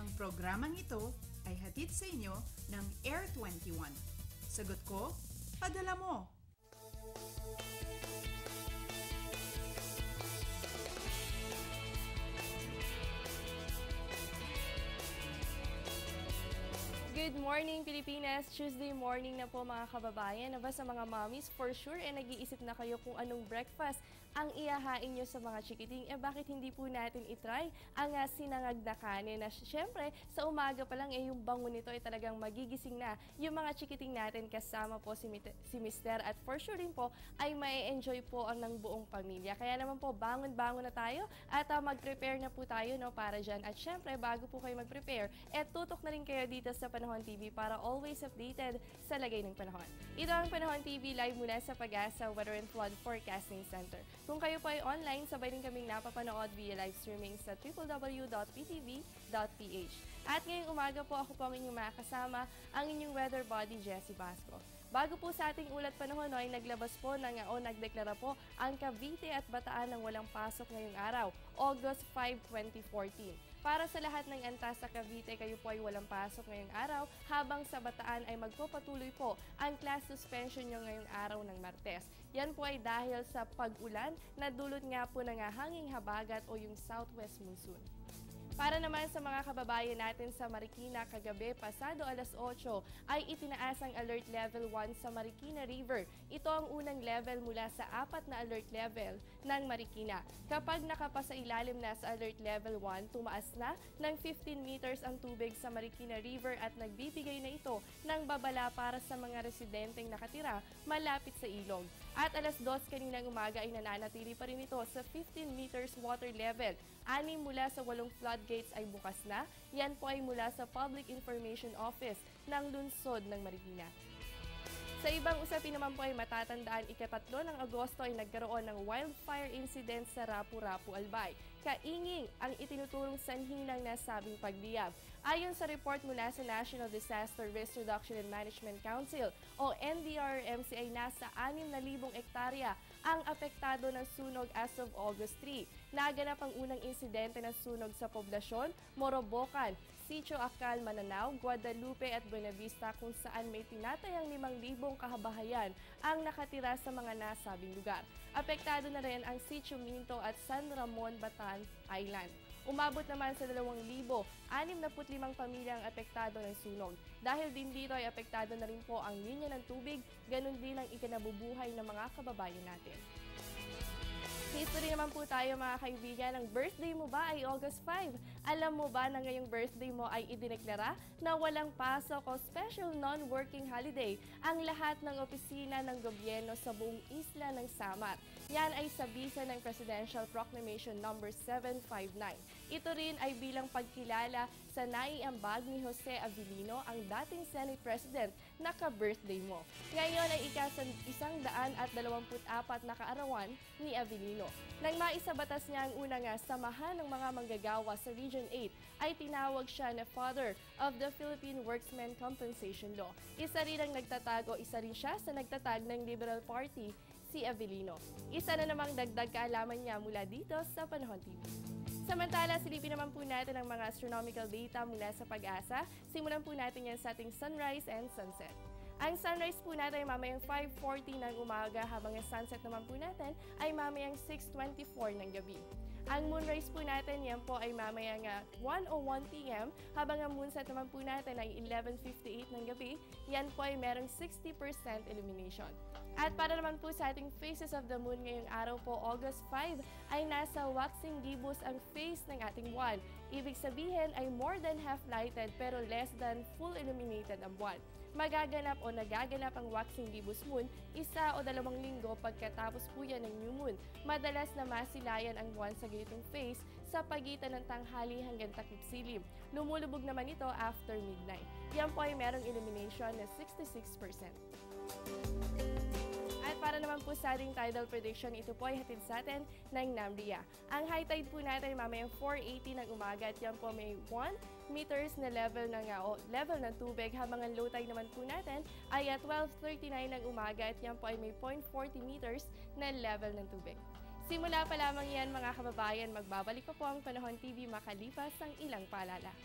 Ang programang ito ay hatid sa inyo ng Air 21. Sagot ko, padala mo! Good morning, Pilipinas! Tuesday morning na po mga kababayan. Aba sa mga mommies, for sure, nag-iisip na kayo kung anong breakfast ang ihahain nyo sa mga chikiting. Bakit hindi po natin itry ang sinangag na kanin na syempre, sa umaga pa lang yung bango nito ay talagang magigising na yung mga chikiting natin kasama po si Mister. At for sure rin po ay mai-enjoy po ang ng buong pamilya. Kaya naman po, bangon-bangon na tayo at mag-prepare na po tayo para dyan. At syempre, bago po kayo mag-prepare, tutok na rin kayo dito sa Panahon TV para always updated sa lagay ng panahon. Ito ang Panahon TV live mula sa Pag-asa Weather and Flood Forecasting Center. Kung kayo po ay online, sabay rin kaming napapanood via live streaming sa www.ptv.ph. At ngayong umaga po ako po ang inyong makasama, ang inyong weather body, Jessie Basco. Bago po sa ating ulat panahon ay naglabas po nagdeklara po ang Cavite at Bataan ng walang pasok ngayong araw, August 5, 2014. Para sa lahat ng antas sa Cavite, kayo po ay walang pasok ngayong araw, habang sa Bataan ay magpapatuloy po ang class suspension nyo ngayong araw ng Martes. Yan po ay dahil sa pag-ulan na dulot nga po ng hanging habagat o yung southwest monsoon. Para naman sa mga kababayan natin sa Marikina, kagabi pasado alas 8 ay itinaas ang Alert Level 1 sa Marikina River. Ito ang unang level mula sa 4 na alert level ng Marikina. Kapag nakapasa ilalim na sa Alert Level 1, tumaas na ng 15 meters ang tubig sa Marikina River at nagbibigay na ito ng babala para sa mga residenteng nakatira malapit sa ilog. At alas 2 kaninang umaga ay nananatili pa rin ito sa 15 meters water level. 6 mula sa 8 floodgates ay bukas na. Yan po ay mula sa Public Information Office ng Lungsod ng Marikina. Sa ibang usapin naman po ay matatandaan, ika-3 ng Agosto ay nagkaroon ng wildfire incident sa Rapu-Rapu, Albay. Kainging ang itinuturong sanhi ng nasabing pagliyab. Ayon sa report mula sa National Disaster Risk Reduction and Management Council o NDRRMC ay nasa 6,000 ektarya ang apektado ng sunog as of August 3. Naganap ang unang insidente ng sunog sa poblasyon, Morobocan, Sitio Akal, Mananao, Guadalupe at Buenavista kung saan may tinatayang 5,000 kahabahayan ang nakatira sa mga nasabing lugar. Apektado na rin ang Sitio Minto at San Ramon, Batan Island. Umabot naman sa 2,065 pamilya ang apektado ng sunog. Dahil din dito ay apektado na rin po ang linya ng tubig, ganun din ang ikinabubuhay ng mga kababayan natin. History naman po tayo mga kaibigan. Ang birthday mo ba ay August 5? Alam mo ba na ngayong birthday mo ay idineklara na walang pasok o special non-working holiday ang lahat ng opisina ng gobyerno sa buong isla ng Samar? Yan ay sa bisa ng Presidential Proclamation No. 759. Ito rin ay bilang pagkilala sa naiambag ni Jose Avellino, ang dating Senate President na ka-birthday mo. Ngayon ay ika-124 na kaarawan ni Avellino. Nang maisabatas niya ang unang samahan ng mga manggagawa sa Region 8, ay tinawag siya na Father of the Philippine Workmen's Compensation Law. Isa rin siya sa nagtatag ng Liberal Party, si Avellino. Isa na namang dagdag kaalaman niya mula dito sa Panahon TV. Samantala, silipin naman po natin ang mga astronomical data mula sa Pag-asa. Simulan po natin yan sa ating sunrise and sunset. Ang sunrise po natin ay mamayang 5:40 ng umaga, habang ang sunset naman po natin ay mamayang 6:24 ng gabi. Ang moonrise po natin, yan po ay mamayang 1:01 p.m. habang ang moonset naman po natin ay 11:58 ng gabi. Yan po ay merong 60% illumination. At para naman po sa ating phases of the moon ngayong araw po, August 5, ay nasa waxing gibbous ang phase ng ating buwan. Ibig sabihin ay more than half lighted pero less than full illuminated ang buwan. Magaganap o nagaganap ang waxing gibbous moon 1 o 2 linggo pagkatapos po yan ng new moon. Madalas na masilayan ang buwan sa ganitong phase sa pagitan ng tanghali hanggang takip silim. Lumulubog naman ito after midnight. Yan po ay merong illumination na 66%. Para naman po sa ating tidal prediction, ito po ay hatid sa atin ng NAMRIA. Ang high tide po natin ay mamayang 4:80 ng umaga at yan po may 1 meters na level ng tubig, habang ang low tide naman po natin ay at 12:39 ng umaga at yan po ay may 0.40 meters na level ng tubig. Simula pa lamang yan mga kababayan, magbabalik pa po ang Panahon TV makalipas ang ilang paalala.